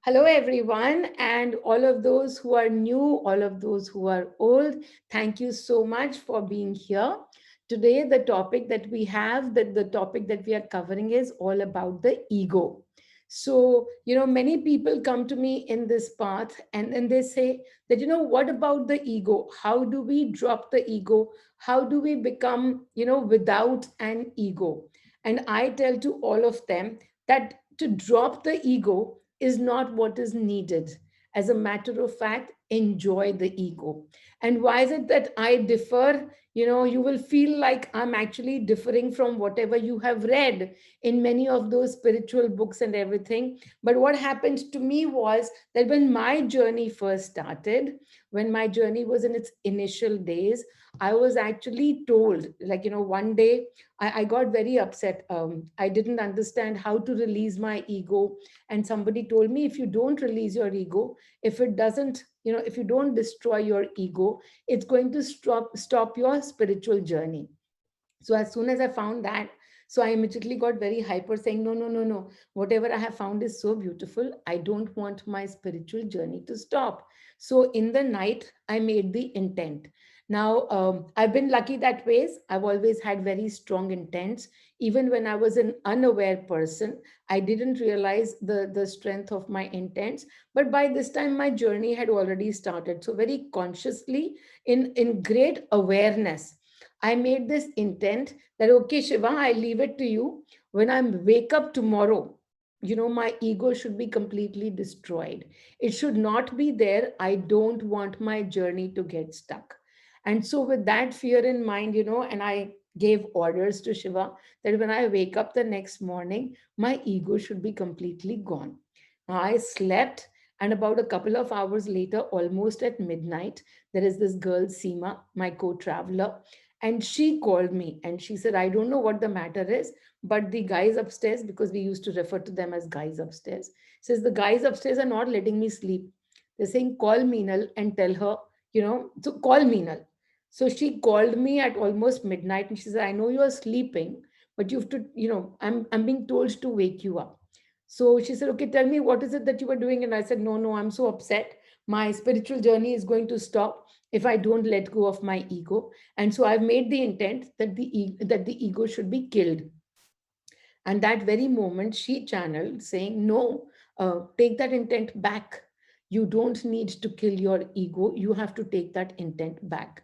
Hello, everyone, and all of those who are new, all of those who are old. Thank you so much for being here. Today, the topic that we have, the topic that we are covering is all about the ego. So, many people come to me in this path and then they say that, what about the ego? How do we drop the ego? How do we become, without an ego? And I tell to all of them that to drop the ego is not what is needed. As a matter of fact, enjoy the ego. And why is it that I differ? You will feel like I'm actually differing from whatever you have read in many of those spiritual books and everything. But what happened to me was that when my journey first started, when my journey was in its initial days, I was actually told, like, one day I got very upset. I didn't understand how to release my ego, and somebody told me, if you don't release your ego, if it doesn't, if you don't destroy your ego, it's going to stop your spiritual journey. So as soon as I found that, so I immediately got very hyper, saying, no, no, no, no, whatever I have found is so beautiful, I don't want my spiritual journey to stop. So in the night I made the intent. Now, I've been lucky that ways. I've always had very strong intents. Even when I was an unaware person, I didn't realize the strength of my intents. But by this time, my journey had already started. So very consciously, in great awareness, I made this intent that, okay, Shiva, I leave it to you. When I wake up tomorrow, my ego should be completely destroyed. It should not be there. I don't want my journey to get stuck. And so, with that fear in mind, and I gave orders to Shiva that when I wake up the next morning, my ego should be completely gone. Now, I slept, and about a couple of hours later, almost at midnight, there is this girl, Seema, my co traveler, and she called me and she said, I don't know what the matter is, but the guys upstairs, because we used to refer to them as guys upstairs, says the guys upstairs are not letting me sleep. They're saying, call Meenal and tell her, to call Meenal. So she called me at almost midnight and she said, I know you are sleeping, but you have to, I'm being told to wake you up. So she said, okay, tell me, what is it that you were doing? And I said, no, no, I'm so upset. My spiritual journey is going to stop if I don't let go of my ego. And so I've made the intent that the ego should be killed. And that very moment she channeled saying, no, take that intent back. You don't need to kill your ego. You have to take that intent back.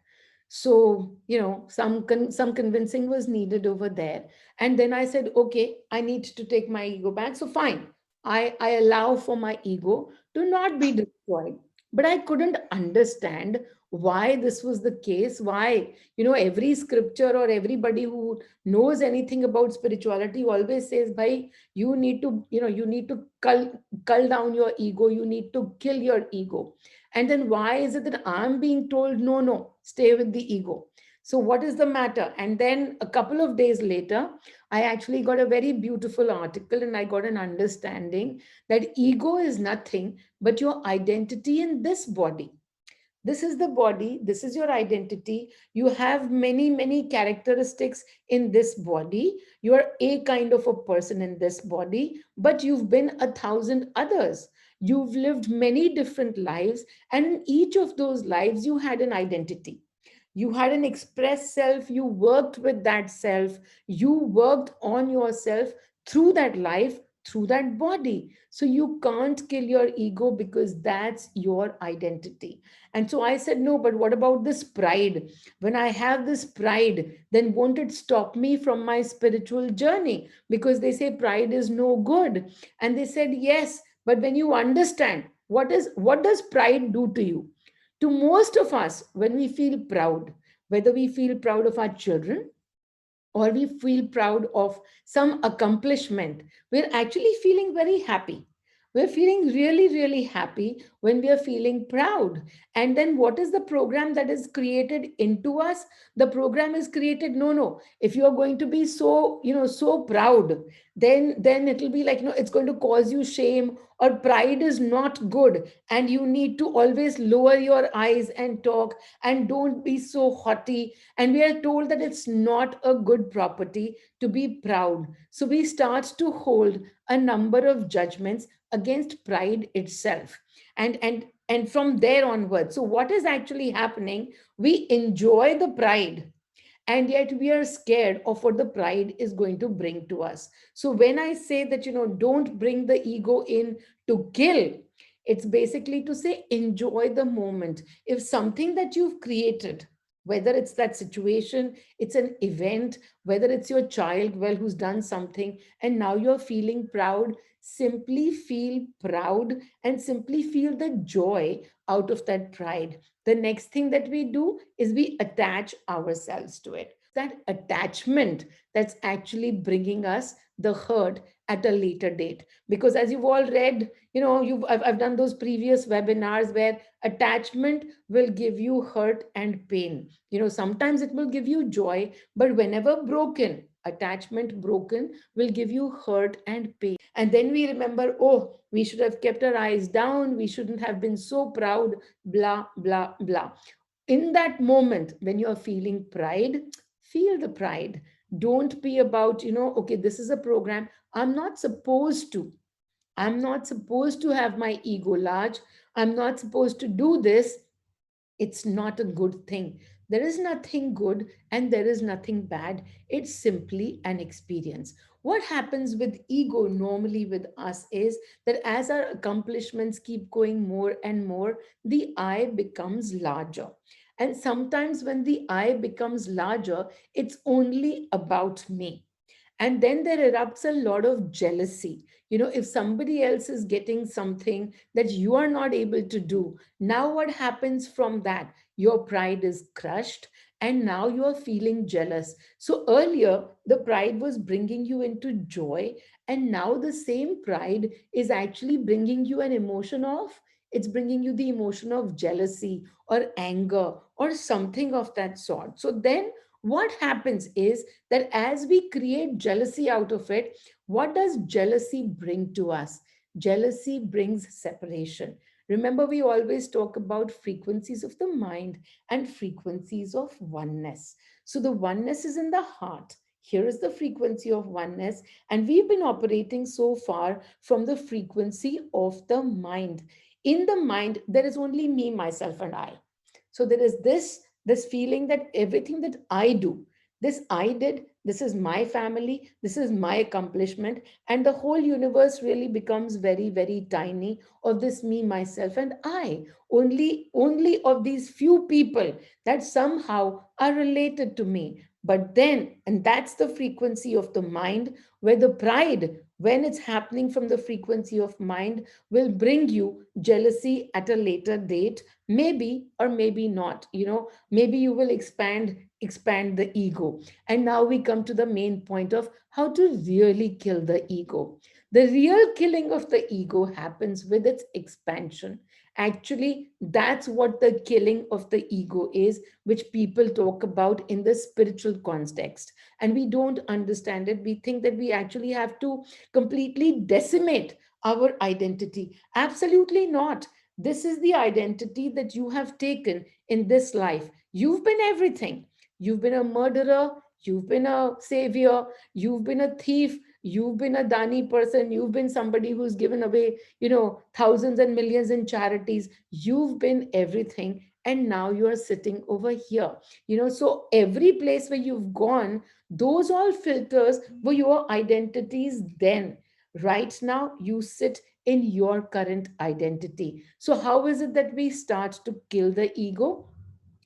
So, some convincing was needed over there. And then I said, okay, I need to take my ego back. So fine. I allow for my ego to not be destroyed. But I couldn't understand why this was the case. Why, every scripture or everybody who knows anything about spirituality always says, bhai, you need to cull down your ego, you need to kill your ego. And then why is it that I'm being told, no, no, stay with the ego? So what is the matter? And then a couple of days later, I actually got a very beautiful article and I got an understanding that ego is nothing but your identity in this body. This is the body, this is your identity. You have many, many characteristics in this body. You are a kind of a person in this body, but you've been a thousand others. You've lived many different lives, and in each of those lives, you had an identity. You had an express self, you worked with that self, you worked on yourself through that life, through that body. So you can't kill your ego because that's your identity. And so I said, no, but what about this pride? When I have this pride, then won't it stop me from my spiritual journey? Because they say pride is no good. And they said, yes, but when you understand what does pride do to you? To most of us, when we feel proud, whether we feel proud of our children or we feel proud of some accomplishment, we're actually feeling very happy. We're feeling really, really happy when we are feeling proud. And then what is the program that is created into us? The program is created, no, no. If you are going to be so, so proud, then it'll be like, it's going to cause you shame, or pride is not good. And you need to always lower your eyes and talk, and don't be so haughty. And we are told that it's not a good property to be proud. So we start to hold a number of judgments against pride itself. And from there onwards, so what is actually happening? We enjoy the pride, and yet we are scared of what the pride is going to bring to us. So when I say that, don't bring the ego in to kill, it's basically to say enjoy the moment. If something that you've created, whether it's that situation, it's an event, whether it's your child, well, who's done something and now you're feeling proud, simply feel proud and simply feel the joy out of that pride. The next thing that we do is we attach ourselves to it. That attachment that's actually bringing us the hurt at a later date. Because as you've all read, I've done those previous webinars where attachment will give you hurt and pain. Sometimes it will give you joy, but whenever broken, attachment broken will give you hurt and pain. And then we remember, oh, we should have kept our eyes down, we shouldn't have been so proud, blah, blah, blah. In that moment when you're feeling pride, feel the pride. Don't be about, okay, this is a program, I'm not supposed to have my ego large, I'm not supposed to do this. It's not a good thing. There is nothing good and there is nothing bad. It's simply an experience. What happens with ego normally with us is that as our accomplishments keep going more and more, the I becomes larger. And sometimes when the I becomes larger, it's only about me. And then there erupts a lot of jealousy. If somebody else is getting something that you are not able to do, now what happens from that? Your pride is crushed and now you are feeling jealous. So earlier, the pride was bringing you into joy, and now the same pride is actually bringing you an emotion of, it's bringing you the emotion of jealousy or anger or something of that sort. So then what happens is that as we create jealousy out of it, what does jealousy bring to us? Jealousy brings separation. Remember, we always talk about frequencies of the mind and frequencies of oneness. So the oneness is in the heart. Here is the frequency of oneness, and we've been operating so far from the frequency of the mind. In the mind, there is only me, myself, and I. So there is this feeling that everything that I do, this I did, this is my family, this is my accomplishment, and the whole universe really becomes very, very tiny of this me, myself, and I. Only of these few people that somehow are related to me. But then, and that's the frequency of the mind, where the pride, when it's happening from the frequency of mind, will bring you jealousy at a later date, maybe or maybe not. Maybe you will expand the ego. And now we come to the main point of how to really kill the ego. The real killing of the ego happens with its expansion. Actually, that's what the killing of the ego is, which people talk about in the spiritual context. And we don't understand it. We think that we actually have to completely decimate our identity. Absolutely not. This is the identity that you have taken in this life. You've been everything. You've been a murderer, you've been a savior, you've been a thief, you've been a dani person, you've been somebody who's given away, thousands and millions in charities. You've been everything. And now you are sitting over here. So every place where you've gone, those all filters were your identities then. Right now, you sit in your current identity. So, how is it that we start to kill the ego?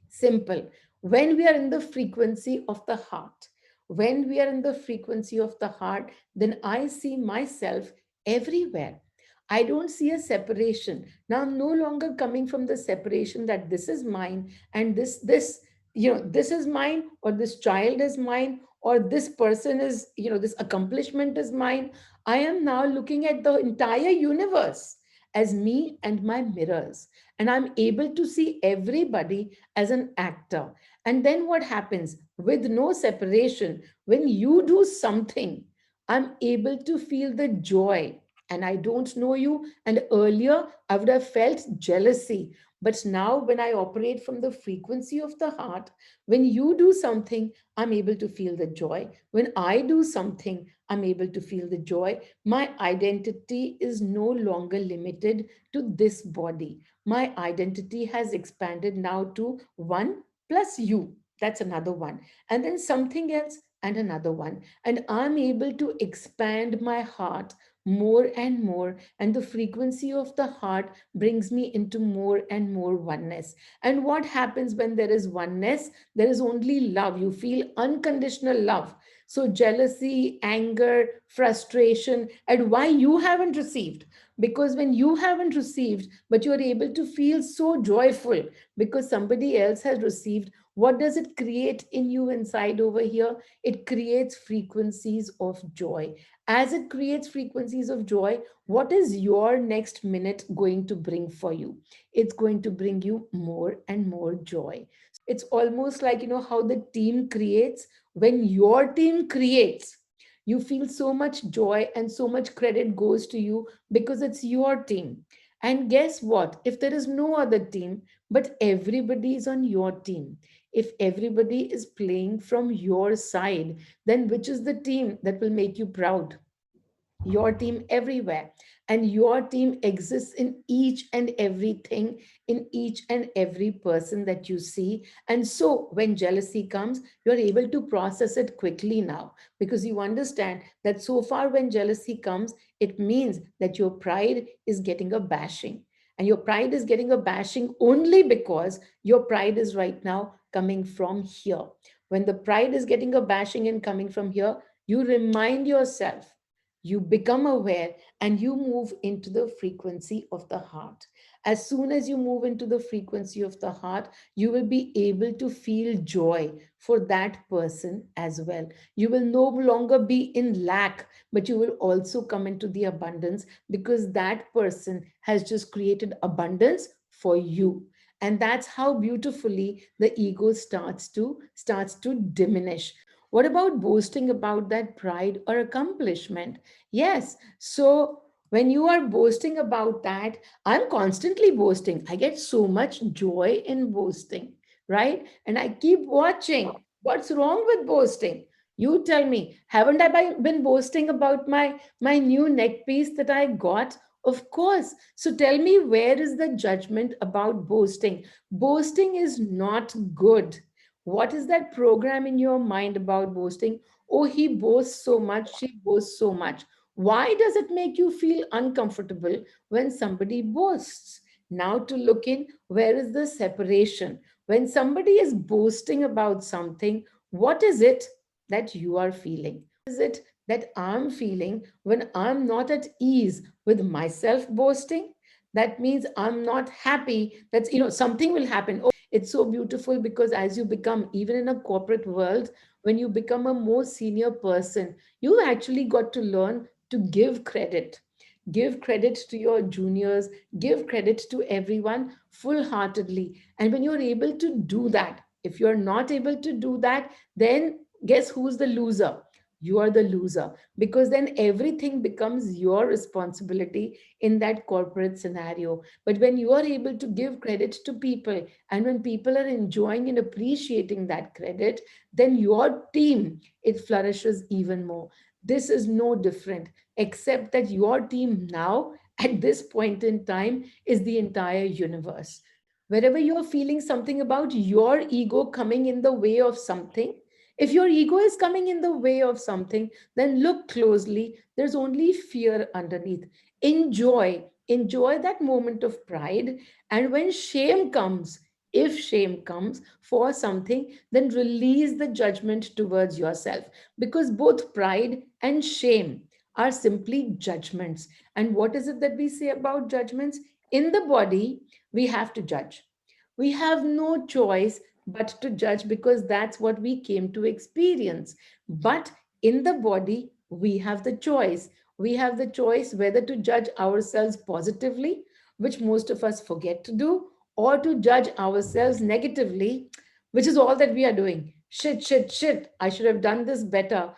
Simple. When we are in the frequency of the heart, when we are in the frequency of the heart, then I see myself everywhere. I don't see a separation. Now I'm no longer coming from the separation that this is mine and this is mine, or this child is mine, or this person is, this accomplishment is mine. I am now looking at the entire universe as me and my mirrors, and I'm able to see everybody as an actor. And then what happens with no separation? When you do something, I'm able to feel the joy. And I don't know you. And earlier, I would have felt jealousy. But now, when I operate from the frequency of the heart, when you do something, I'm able to feel the joy. When I do something, I'm able to feel the joy. My identity is no longer limited to this body. My identity has expanded now to one plus you. That's another one. And then something else and another one. And I'm able to expand my heart more and more, and the frequency of the heart brings me into more and more oneness. And what happens when there is oneness? There is only love. You feel unconditional love. So jealousy, anger, frustration, and why you haven't received, because when you haven't received but you are able to feel so joyful because somebody else has received, what does it create in you inside over here? It creates frequencies of joy. As it creates frequencies of joy, what is your next minute going to bring for you? It's going to bring you more and more joy. It's almost like, how the team creates. When your team creates, you feel so much joy and so much credit goes to you because it's your team. And guess what? If there is no other team, but everybody is on your team, if everybody is playing from your side, then which is the team that will make you proud? Your team everywhere. And your team exists in each and everything, in each and every person that you see. And so when jealousy comes, you're able to process it quickly now, because you understand that so far when jealousy comes, it means that your pride is getting a bashing. And your pride is getting a bashing only because your pride is right now coming from here. When the pride is getting a bashing and coming from here, you remind yourself, you become aware, and you move into the frequency of the heart. As soon as you move into the frequency of the heart, you will be able to feel joy for that person as well. You will no longer be in lack, but you will also come into the abundance, because that person has just created abundance for you. And that's how beautifully the ego starts to diminish. What about boasting about that pride or accomplishment? Yes. So when you are boasting about that, I'm constantly boasting. I get so much joy in boasting, right? And I keep watching. What's wrong with boasting? You tell me, haven't I been boasting about my new neck piece that I got? Of course. So tell me, where is the judgment about boasting? Boasting is not good. What is that program in your mind about boasting? Oh, he boasts so much, she boasts so much. Why does it make you feel uncomfortable when somebody boasts? Now, to look in, where is the separation? When somebody is boasting about something, what is it that you are feeling? What is it that I'm feeling when I'm not at ease with myself boasting? That means I'm not happy. Something will happen. It's so beautiful, because as you become, even in a corporate world, when you become a more senior person, you actually got to learn to give credit. Give credit to your juniors, give credit to everyone full heartedly. And when you're able to do that, if you're not able to do that, then guess who's the loser? You are the loser, because then everything becomes your responsibility in that corporate scenario. But when you are able to give credit to people, and when people are enjoying and appreciating that credit, then your team, it flourishes even more. This is no different, except that your team now, at this point in time, is the entire universe. Wherever you're feeling something about your ego coming in the way of something, if your ego is coming in the way of something, then look closely. There's only fear underneath. Enjoy that moment of pride. And when shame comes, if shame comes for something, then release the judgment towards yourself, because both pride and shame are simply judgments. And what is it that we say about judgments? In the body, we have to judge. We have no choice but to judge, because that's what we came to experience. But in the body, we have the choice. We have the choice whether to judge ourselves positively, which most of us forget to do, or to judge ourselves negatively, which is all that we are doing. Shit, shit, shit. I should have done this better.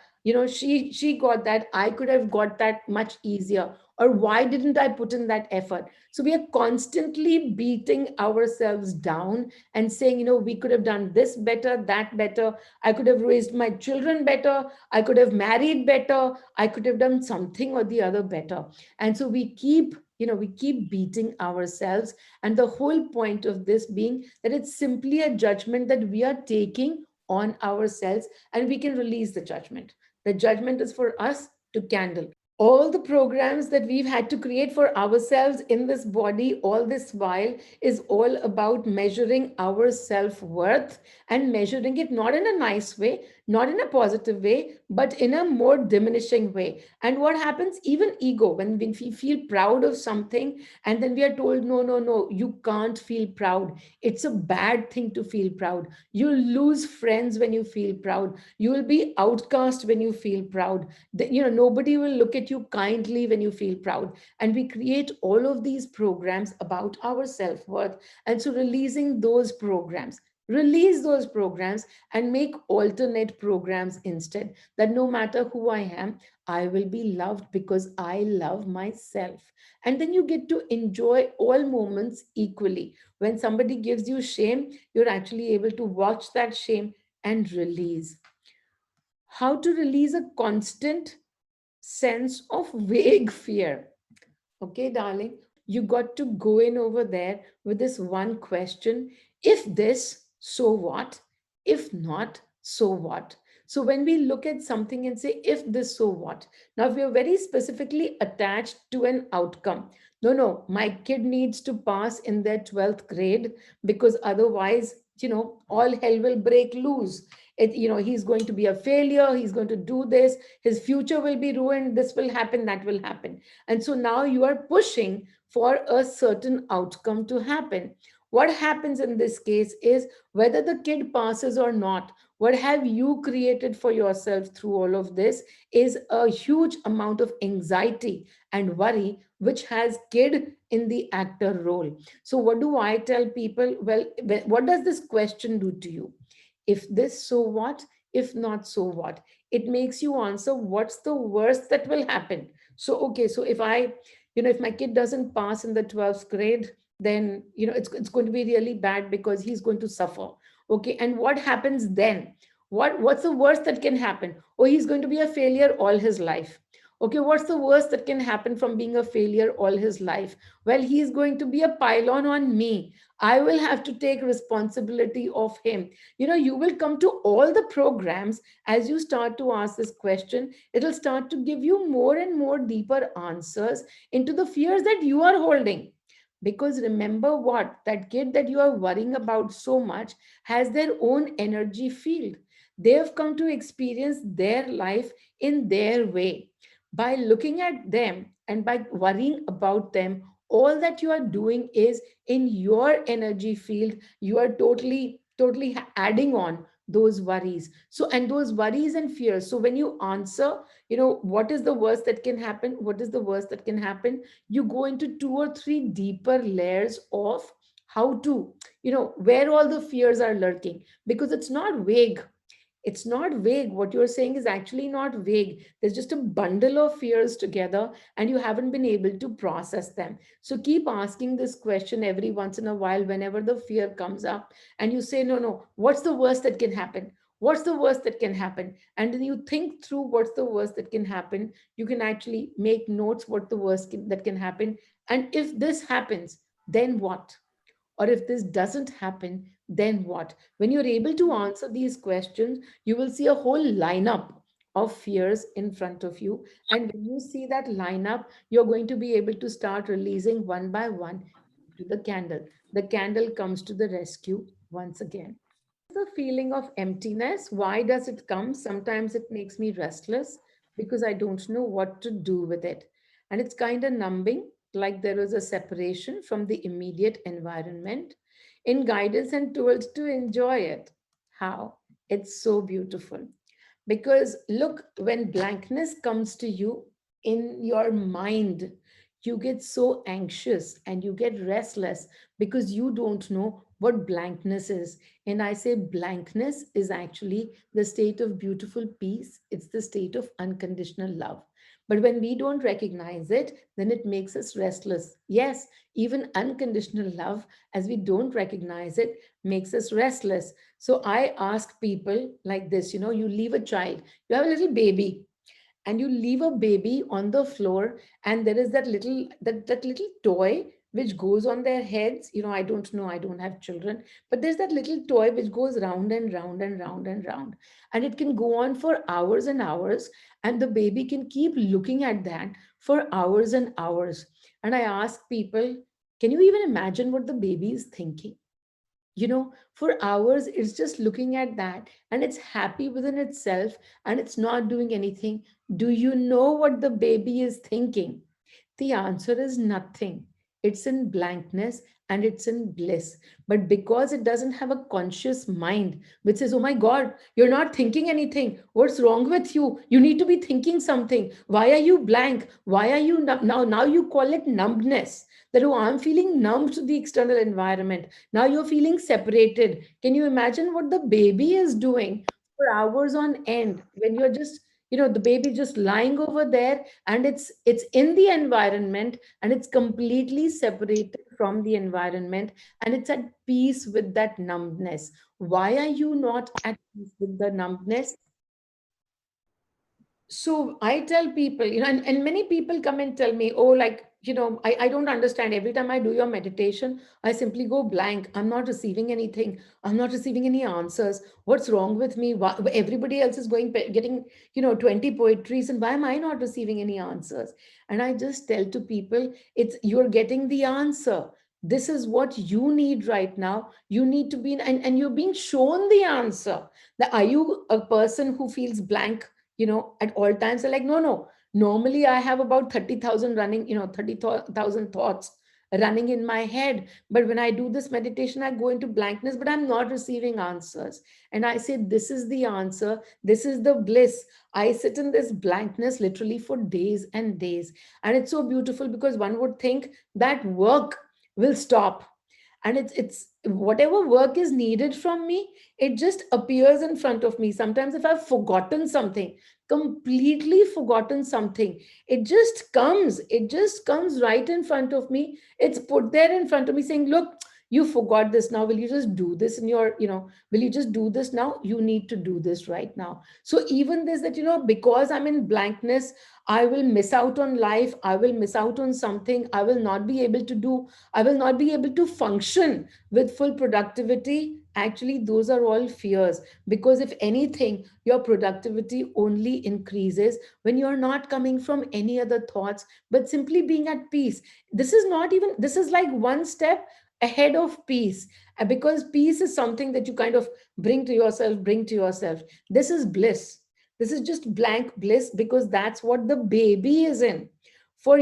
she got that, I could have got that much easier, or why didn't I put in that effort? So we are constantly beating ourselves down and saying, we could have done this better, that better, I could have raised my children better, I could have married better, I could have done something or the other better. And so we keep beating ourselves. And the whole point of this being that it's simply a judgment that we are taking on ourselves, and we can release the judgment. The judgment is for us to candle. All the programs that we've had to create for ourselves in this body all this while is all about measuring our self-worth, and measuring it not in a nice way, not in a positive way, but in a more diminishing way. And what happens, even ego, when we feel proud of something, and then we are told, no, no, no, you can't feel proud, it's a bad thing to feel proud, you'll lose friends when you feel proud, you will be outcast when you feel proud, nobody will look at you kindly when you feel proud. And we create all of these programs about our self-worth. And so release those programs and make alternate programs instead, that no matter who I am, I will be loved because I love myself. And then you get to enjoy all moments equally. When somebody gives you shame, you're actually able to watch that shame and release. How to release a constant sense of vague fear. Okay, darling, you got to go in over there with this one question: if this, so what? If not, so what? So, when we look at something and say, if this, so what? Now, if we are very specifically attached to an outcome, no, no, my kid needs to pass in their 12th grade because otherwise, all hell will break loose. He's going to be a failure, he's going to do this, his future will be ruined, this will happen, that will happen. And so now you are pushing for a certain outcome to happen. What happens in this case is, whether the kid passes or not, what have you created for yourself through all of this is a huge amount of anxiety and worry, which has kid in the actor role. So, what do I tell people? Well, what does this question do to you? If this, so what? If not, so what? It makes you answer, what's the worst that will happen? So, okay, so if my kid doesn't pass in the 12th grade, then, it's going to be really bad because he's going to suffer. Okay, and what happens then? What's the worst that can happen? Oh, he's going to be a failure all his life. Okay, what's the worst that can happen from being a failure all his life? Well, he's going to be a pylon on me. I will have to take responsibility of him. You will come to all the programs as you start to ask this question. It'll start to give you more and more deeper answers into the fears that you are holding. Because remember, what that kid that you are worrying about so much has their own energy field. They have come to experience their life in their way. By looking at them and by worrying about them, all that you are doing is, in your energy field, you are totally adding on those worries. So, and those worries and fears. So when you answer, what is the worst that can happen? What is the worst that can happen? You go into two or three deeper layers of how to, where all the fears are lurking, because it's not vague. What you're saying is actually not vague. There's just a bundle of fears together, and you haven't been able to process them. So keep asking this question every once in a while whenever the fear comes up, and you say, no, no, what's the worst that can happen? What's the worst that can happen? And then you think through what's the worst that can happen. You can actually make notes what the that can happen. And if this happens, then what? Or if this doesn't happen, then what? When you're able to answer these questions, you will see a whole lineup of fears in front of you. And when you see that lineup, you're going to be able to start releasing one by one to the candle. The candle comes to the rescue once again. The feeling of emptiness, why does it come? Sometimes it makes me restless because I don't know what to do with it. And it's kind of numbing, like there is a separation from the immediate environment. In guidance and tools to enjoy it. How? It's so beautiful. Because look, when blankness comes to you in your mind, you get so anxious and you get restless because you don't know what blankness is. And I say blankness is actually the state of beautiful peace, it's the state of unconditional love. But when we don't recognize it, then it makes us restless. Yes, even unconditional love, as we don't recognize it, makes us restless. So I ask people like this, you leave a child, you have a little baby, and you leave a baby on the floor, and there is that little toy which goes on their heads. I don't know, I don't have children, but there's that little toy which goes round and round and round and round, and it can go on for hours and hours, and the baby can keep looking at that for hours and hours. And I ask people, can you even imagine what the baby is thinking? For hours it's just looking at that, and it's happy within itself, and it's not doing anything. Do you know what the baby is thinking? The answer is nothing. It's in blankness and it's in bliss. But because it doesn't have a conscious mind which says, oh my God, you're not thinking anything. What's wrong with you? You need to be thinking something. Why are you blank? Why are you now you call it numbness. That, oh, I'm feeling numb to the external environment. Now you're feeling separated. Can you imagine what the baby is doing for hours on end when you're just, the baby just lying over there, and it's in the environment, and it's completely separated from the environment, and it's at peace with that numbness. Why are you not at peace with the numbness? So I tell people, and many people come and tell me, oh, like, I don't understand. Every time I do your meditation, I simply go blank. I'm not receiving anything. I'm not receiving any answers. What's wrong with me? Why, everybody else is getting, 20 poetries, and why am I not receiving any answers? And I just tell to people, it's you're getting the answer. This is what you need right now. You need to be, and you're being shown the answer. Are you a person who feels blank, at all times? They're like, no, no. Normally, I have about 30,000 running, 30,000 thoughts running in my head. But when I do this meditation, I go into blankness, but I'm not receiving answers. And I say, this is the answer. This is the bliss. I sit in this blankness literally for days and days. And it's so beautiful because one would think that work will stop, and it's whatever work is needed from me, it just appears in front of me. Sometimes if I've forgotten something, completely forgotten something, it just comes right in front of me. It's put there in front of me saying, look, you forgot this. Now will you just do this in your, will you just do this now? You need to do this right now. So even this, that, because I'm in blankness, I will miss out on life, I will miss out on something, I will not be able to do, I will not be able to function with full productivity. Actually, those are all fears, because if anything, your productivity only increases when you're not coming from any other thoughts, but simply being at peace. This is like one step ahead of peace. Because peace is something that you kind of bring to yourself. This is bliss. This is just blank bliss, because that's what the baby is in. For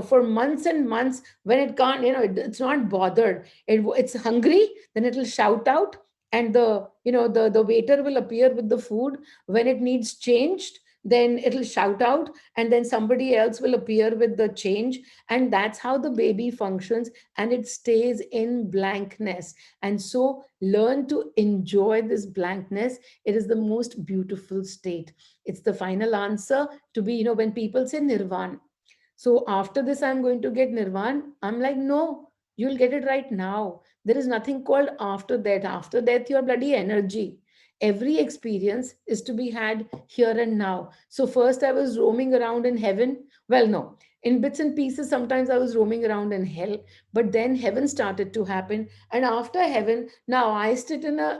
for months and months, when it can't, it's not bothered. It's hungry, then it'll shout out, and the waiter will appear with the food. When it needs changed, then it'll shout out, and then somebody else will appear with the change. And that's how the baby functions, and it stays in blankness. And so learn to enjoy this blankness. It is the most beautiful state. It's the final answer to be, when people say nirvana, so after this, I'm going to get Nirvan. I'm like, no, you'll get it right now. There is nothing called after that. After that, your bloody energy. Every experience is to be had here and now. So first, I was roaming around in heaven. Well, no, in bits and pieces, sometimes I was roaming around in hell. But then heaven started to happen. And after heaven, now I sit in a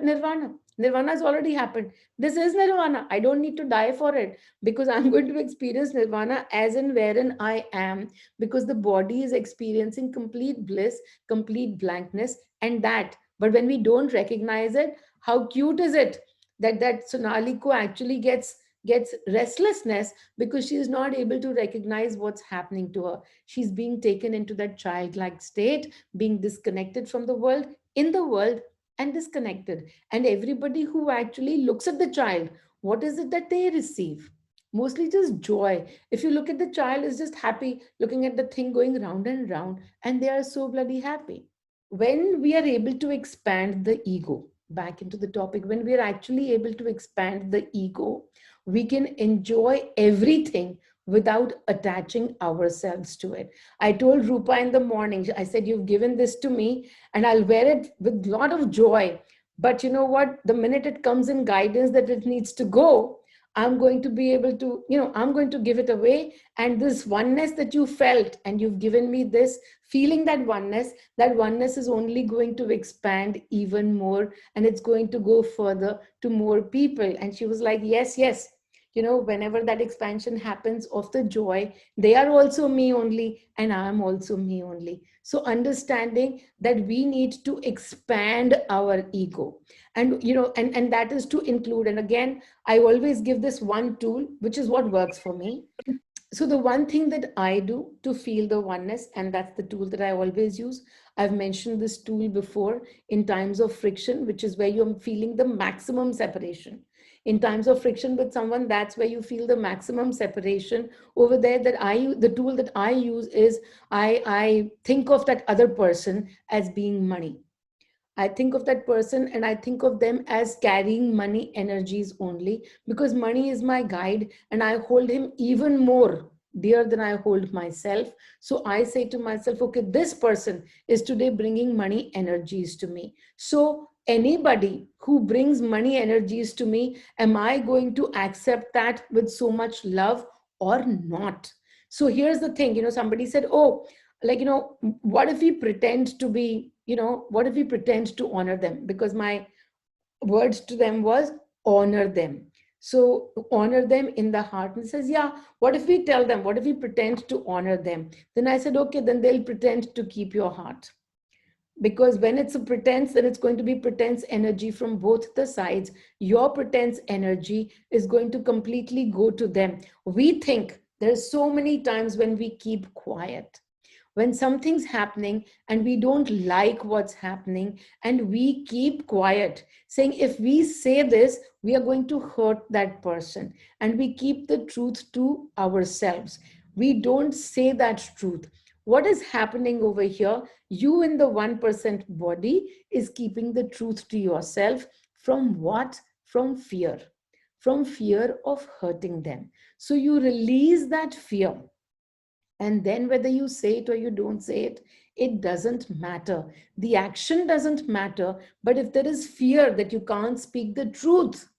nirvana. Nirvana has already happened. This is nirvana. I don't need to die for it, because I'm going to experience nirvana as and wherein I am, because the body is experiencing complete bliss, complete blankness, and that. But when we don't recognize it, how cute is it that Sonaliko actually gets restlessness because she is not able to recognize what's happening to her. She's being taken into that childlike state, being disconnected from the world, in the world, and disconnected. And everybody who actually looks at the child, what is it that they receive? Mostly just joy. If you look at the child, is just happy looking at the thing going round and round, and they are so bloody happy. when we are able to expand the ego, back into the topic, when we are actually able to expand the ego, we can enjoy everything without attaching ourselves to it. I told Rupa in the morning, I said, you've given this to me and I'll wear it with a lot of joy. But you know what? The minute it comes in guidance that it needs to go, I'm going to be able to, I'm going to give it away. And this oneness that you felt and you've given me this, feeling that oneness is only going to expand even more, and it's going to go further to more people. And she was like, yes, yes. Whenever that expansion happens of the joy, they are also me only, and I am also me only. So understanding that we need to expand our ego, and that is to include, and again, I always give this one tool, which is what works for me. So the one thing that I do to feel the oneness, and that's the tool that I always use. I've mentioned this tool before. In times of friction, which is where you're feeling the maximum separation. In times of friction with someone, that's where you feel the maximum separation. Over there, the tool that I use is, I think of that other person as being money. I think of that person and I think of them as carrying money energies only, because money is my guide and I hold him even more dear than I hold myself. So I say to myself, okay, this person is today bringing money energies to me. So anybody who brings money energies to me, am I going to accept that with so much love or not? So here's the thing, somebody said, oh, like, what if we pretend to be, what if we pretend to honor them? Because my words to them was honor them. So honor them in the heart. And says, yeah, what if we tell them, what if we pretend to honor them? Then I said, okay, then they'll pretend to keep your heart. Because when it's a pretense, then it's going to be pretense energy from both the sides. Your pretense energy is going to completely go to them. We think there's so many times when we keep quiet, when something's happening and we don't like what's happening, and we keep quiet, saying if we say this, we are going to hurt that person, and we keep the truth to ourselves. We don't say that truth. What is happening over here? You in the 1% body is keeping the truth to yourself. From what? From fear. From fear of hurting them. So you release that fear, and then whether you say it or you don't say it, it doesn't matter. The action doesn't matter. But if there is fear that you can't speak the truth,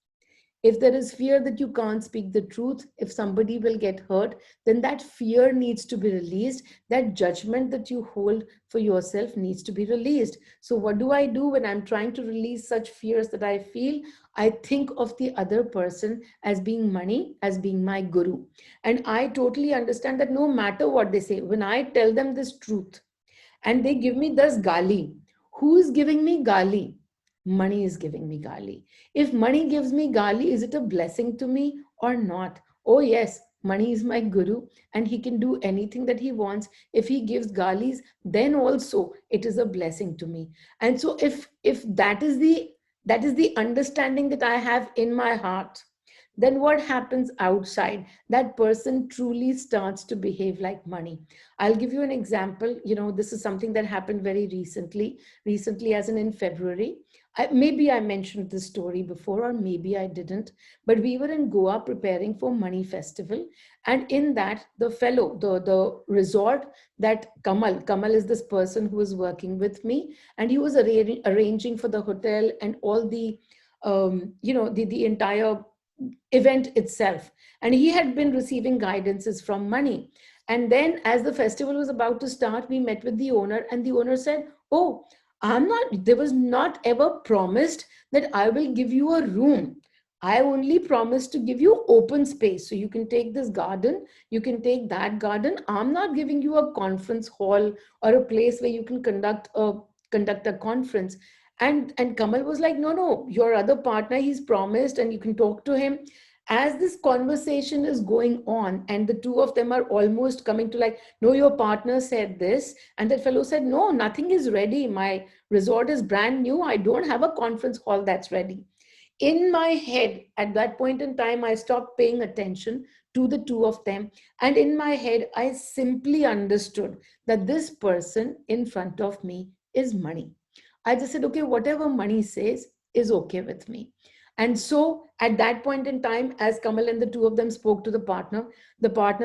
if there is fear that you can't speak the truth, if somebody will get hurt, then that fear needs to be released. That judgment that you hold for yourself needs to be released. So, what do I do when I'm trying to release such fears that I feel? I think of the other person as being money, as being my guru. And I totally understand that no matter what they say, when I tell them this truth, and they give me this gali. Who is giving me gali? Money is giving me gali. If money gives me gali, is it a blessing to me or not? Oh, yes, money is my guru and he can do anything that he wants. If he gives galis, then also it is a blessing to me. And so if that is the understanding that I have in my heart, then what happens outside? That person truly starts to behave like money. I'll give you an example. This is something that happened very recently, as in February. Maybe I mentioned this story before, or maybe I didn't. But we were in Goa preparing for Money Festival. And in that, the resort, that Kamal is this person who is working with me. And he was arranging for the hotel and all the entire event itself. And he had been receiving guidances from money. And then, as the festival was about to start, we met with the owner, and the owner said, oh, there was not ever promised that I will give you a room. I only promised to give you open space. So you can take this garden, you can take that garden. I'm not giving you a conference hall or a place where you can conduct a conference. And Kamal was like, no, no, your other partner, he's promised, and you can talk to him. As this conversation is going on, and the two of them are almost coming to like, no, your partner said this, and that fellow said, no, nothing is ready. My resort is brand new. I don't have a conference hall that's ready. In my head, at that point in time, I stopped paying attention to the two of them. And in my head, I simply understood that this person in front of me is money. I just said, okay, whatever money says is okay with me. And so at that point in time, as Kamal and the two of them spoke to the partner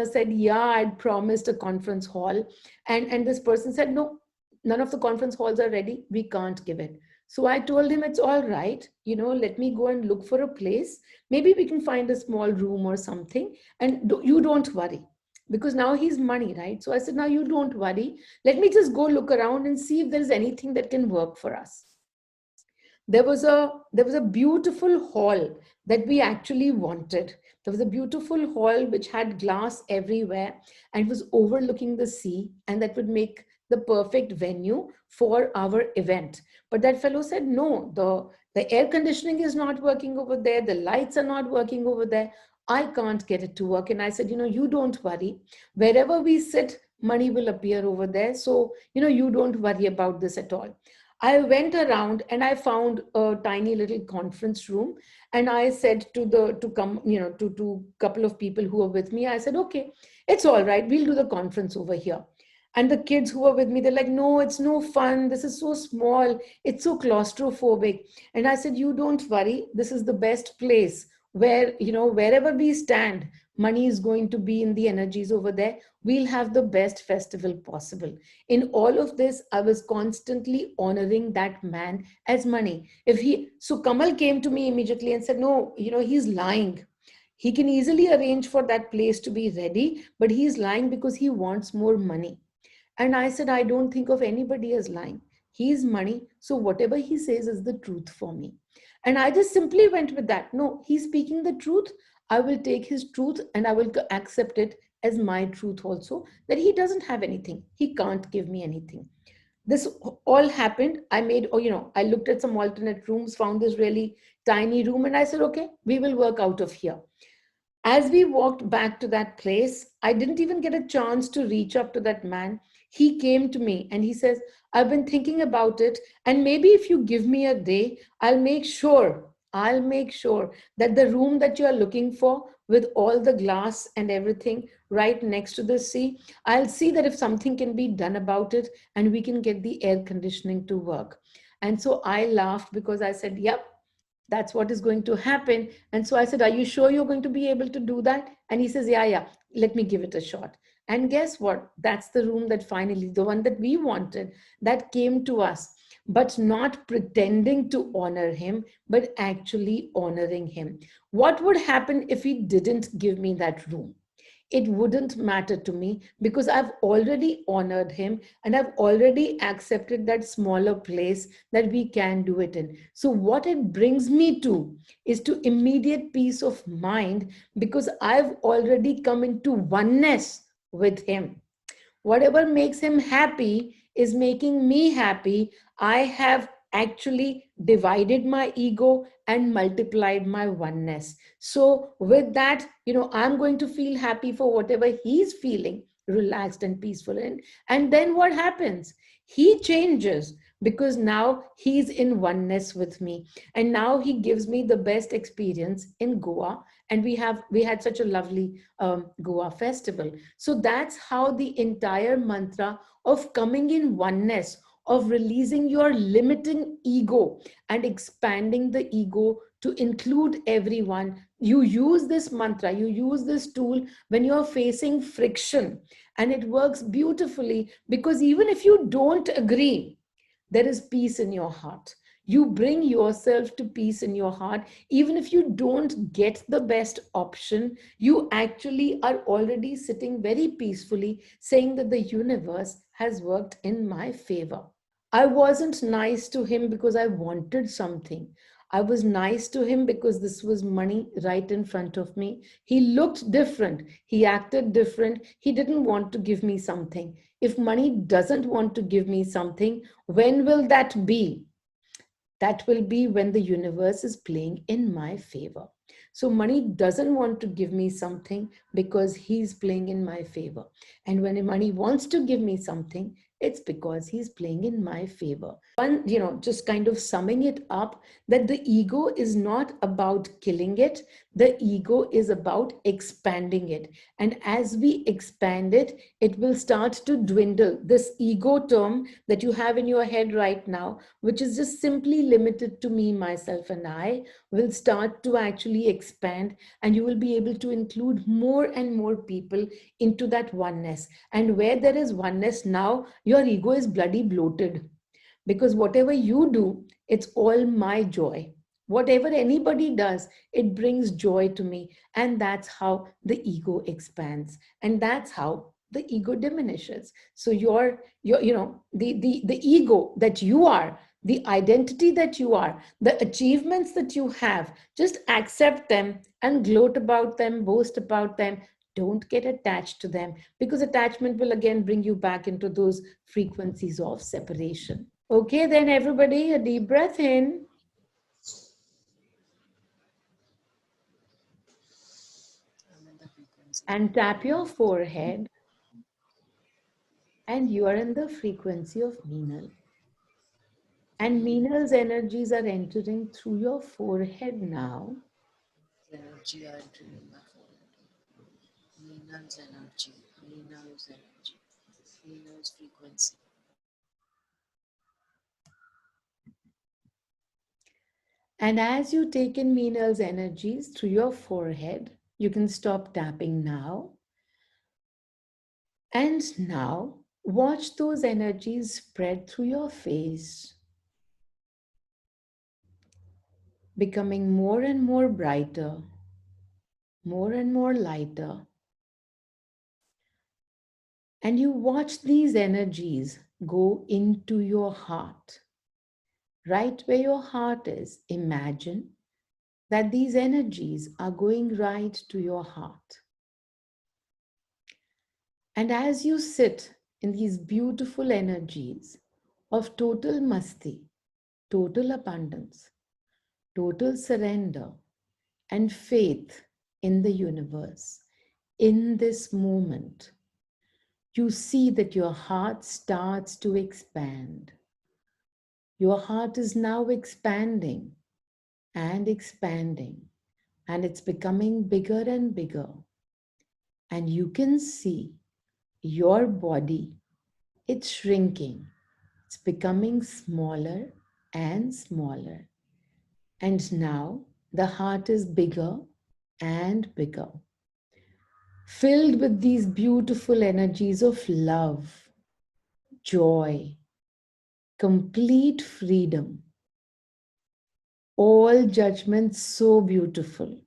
said, yeah, I'd promised a conference hall. And this person said, no, none of the conference halls are ready. We can't give it. So I told him, it's all right. Let me go and look for a place. Maybe we can find a small room or something. And you don't worry, because now he's money, right? So I said, now you don't worry. Let me just go look around and see if there's anything that can work for us. There was a beautiful hall that we actually wanted. There was a beautiful hall which had glass everywhere and was overlooking the sea, and that would make the perfect venue for our event. But that fellow said, no, the air conditioning is not working over there, the lights are not working over there. I can't get it to work. And I said, you don't worry. Wherever we sit, money will appear over there. So, you don't worry about this at all. I went around and I found a tiny little conference room, and I said to come, to couple of people who were with me, I said, okay, it's all right. We'll do the conference over here. And the kids who were with me, they're like, no, it's no fun. This is so small. It's so claustrophobic. And I said, you don't worry. This is the best place where, wherever we stand, money is going to be in the energies over there. We'll have the best festival possible. In all of this, I was constantly honoring that man as money. So Kamal came to me immediately and said, no, he's lying. He can easily arrange for that place to be ready, but he's lying because he wants more money. And I said, I don't think of anybody as lying. He's money. So whatever he says is the truth for me. And I just simply went with that. No, he's speaking the truth. I will take his truth and I will accept it as my truth also, that he doesn't have anything. He can't give me anything. This all happened. I looked at some alternate rooms, found this really tiny room, and I said, okay, we will work out of here. As we walked back to that place, I didn't even get a chance to reach up to that man. He came to me and he says, I've been thinking about it, and maybe if you give me a day, I'll make sure that the room that you are looking for, with all the glass and everything right next to the sea, I'll see that if something can be done about it and we can get the air conditioning to work. And so I laughed because I said, yep, that's what is going to happen. And so I said, are you sure you're going to be able to do that? And he says, yeah, let me give it a shot. And guess what? That's the room that finally, the one that we wanted, that came to us, but not pretending to honor him, but actually honoring him. What would happen if he didn't give me that room? It wouldn't matter to me, because I've already honored him and I've already accepted that smaller place that we can do it in. So, what it brings me to is to immediate peace of mind, because I've already come into oneness with him. Whatever makes him happy is making me happy. I have actually divided my ego and multiplied my oneness. So, with that, I'm going to feel happy for whatever he's feeling, relaxed and peaceful. And then what happens? He changes, because now he's in oneness with me. And now he gives me the best experience in Goa. And we had such a lovely Goa festival. So that's how the entire mantra of coming in oneness, of releasing your limiting ego and expanding the ego to include everyone. You use this mantra, you use this tool when you're facing friction, and it works beautifully, because even if you don't agree, there is peace in your heart. You bring yourself to peace in your heart. Even if you don't get the best option, you actually are already sitting very peacefully, saying that the universe has worked in my favor. I wasn't nice to him because I wanted something. I was nice to him because this was money right in front of me. He looked different. He acted different. He didn't want to give me something. If money doesn't want to give me something, when will that be? That will be when the universe is playing in my favor. So money doesn't want to give me something because he's playing in my favor. And when money wants to give me something, it's because he's playing in my favor. One, just kind of summing it up, that the ego is not about killing it, the ego is about expanding it. And as we expand it, it will start to dwindle. This ego term that you have in your head right now, which is just simply limited to me, myself, and I, will start to actually expand, and you will be able to include more and more people into that oneness. And where there is oneness now, your ego is bloody bloated, because whatever you do, it's all my joy. Whatever anybody does, it brings joy to me. And that's how the ego expands. And that's how the ego diminishes. So your the ego that you are, the identity that you are, the achievements that you have, just accept them and gloat about them, boast about them. Don't get attached to them, because attachment will again bring you back into those frequencies of separation. Okay, then everybody, a deep breath in and tap your forehead, and you are in the frequency of Meenal. And Meenal's energies are entering through your forehead now. Energy are entering in my forehead. Meenal's energy, Meenal's energy, Meenal's frequency. And as you take in Meenal's energies through your forehead, you can stop tapping now. And now watch those energies spread through your face, becoming more and more brighter, more and more lighter. And you watch these energies go into your heart. Right where your heart is, imagine that these energies are going right to your heart. And as you sit in these beautiful energies of total masti, total abundance, total surrender, and faith in the universe, in this moment, you see that your heart starts to expand. Your heart is now expanding and expanding, and it's becoming bigger and bigger. And you can see your body, it's shrinking, it's becoming smaller and smaller. And now the heart is bigger and bigger, filled with these beautiful energies of love, joy, complete freedom, all judgments so beautiful,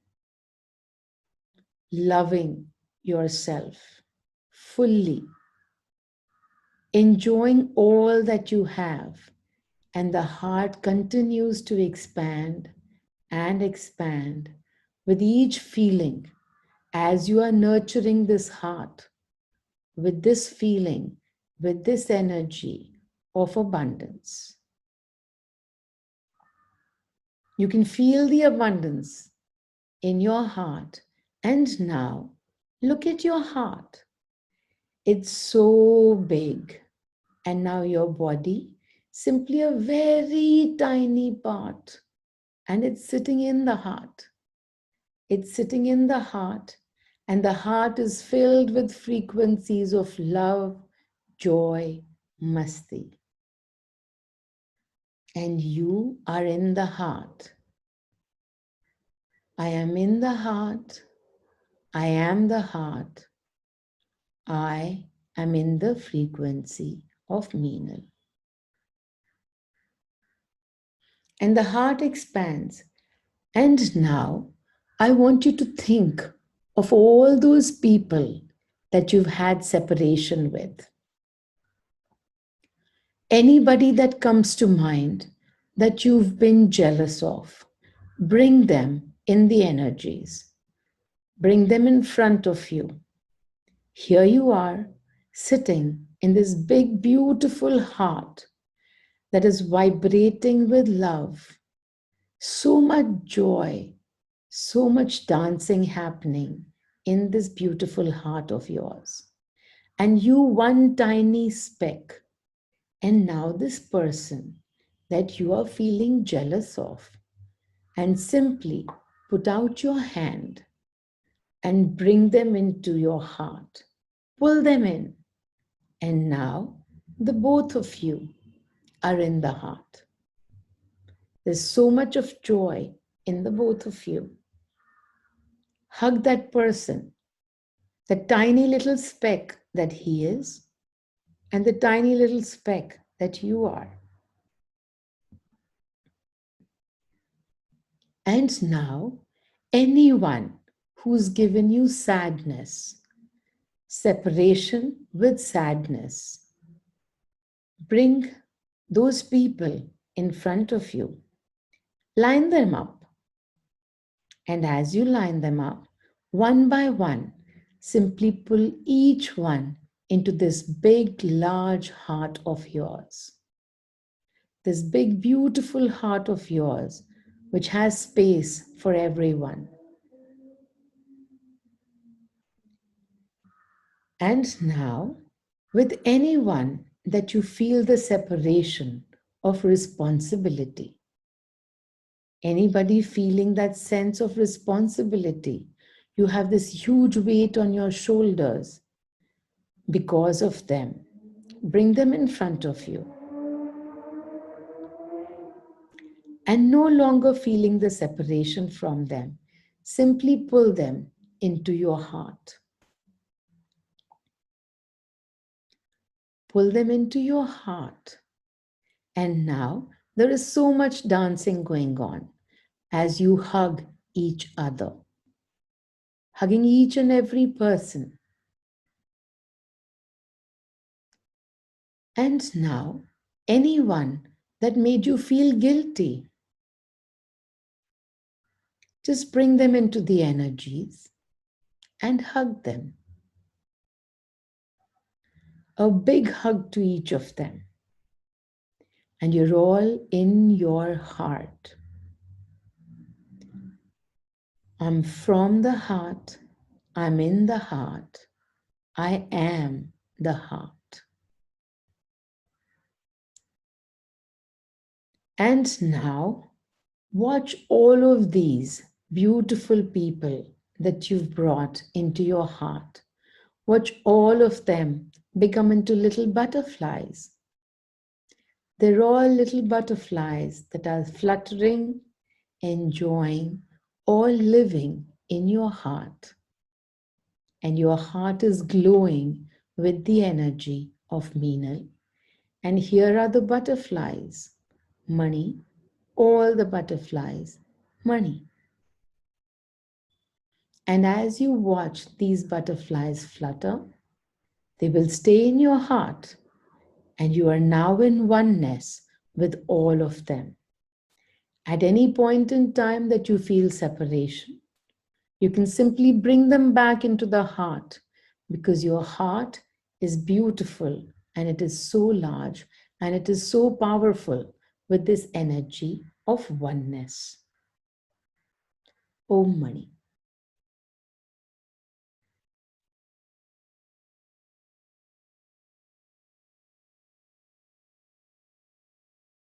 loving yourself fully, enjoying all that you have, and the heart continues to expand and expand with each feeling as you are nurturing this heart with this feeling, with this energy of abundance. You can feel the abundance in your heart. And now look at your heart. It's so big. And now your body, simply a very tiny part. And it's sitting in the heart. It's sitting in the heart. And the heart is filled with frequencies of love, joy, masti. And you are in the heart. I am in the heart. I am the heart. I am in the frequency of Meenal. And the heart expands. And now I want you to think of all those people that you've had separation with. Anybody that comes to mind that you've been jealous of, bring them in the energies. Bring them in front of you. Here you are, sitting in this big, beautiful heart that is vibrating with love, so much joy, So much dancing happening in this beautiful heart of yours. And you, one tiny speck. And now, this person that you are feeling jealous of, and simply put out your hand and bring them into your heart. Pull them in. And now, the both of you are in the heart. There's so much of joy in the both of you. Hug that person, the tiny little speck that he is, and the tiny little speck that you are. And now, anyone who's given you sadness, separation with sadness, bring those people in front of you. Line them up. And as you line them up, one by one, simply pull each one into this big, large heart of yours. This big, beautiful heart of yours, which has space for everyone. And now, with anyone that you feel the separation of responsibility, anybody feeling that sense of responsibility, you have this huge weight on your shoulders because of them. Bring them in front of you. And no longer feeling the separation from them, simply pull them into your heart. Pull them into your heart. And now there is so much dancing going on as you hug each other, hugging each and every person. And now, anyone that made you feel guilty, just bring them into the energies and hug them. A big hug to each of them. And you're all in your heart. I'm from the heart. I'm in the heart. I am the heart. And now, watch all of these beautiful people that you've brought into your heart. Watch all of them become into little butterflies. They're all little butterflies that are fluttering, enjoying, all living in your heart. And your heart is glowing with the energy of Meenal. And here are the butterflies, money, all the butterflies, money. And as you watch these butterflies flutter, they will stay in your heart, and you are now in oneness with all of them. At any point in time that you feel separation, you can simply bring them back into the heart, because your heart is beautiful and it is so large and it is so powerful with this energy of oneness. Om Mani.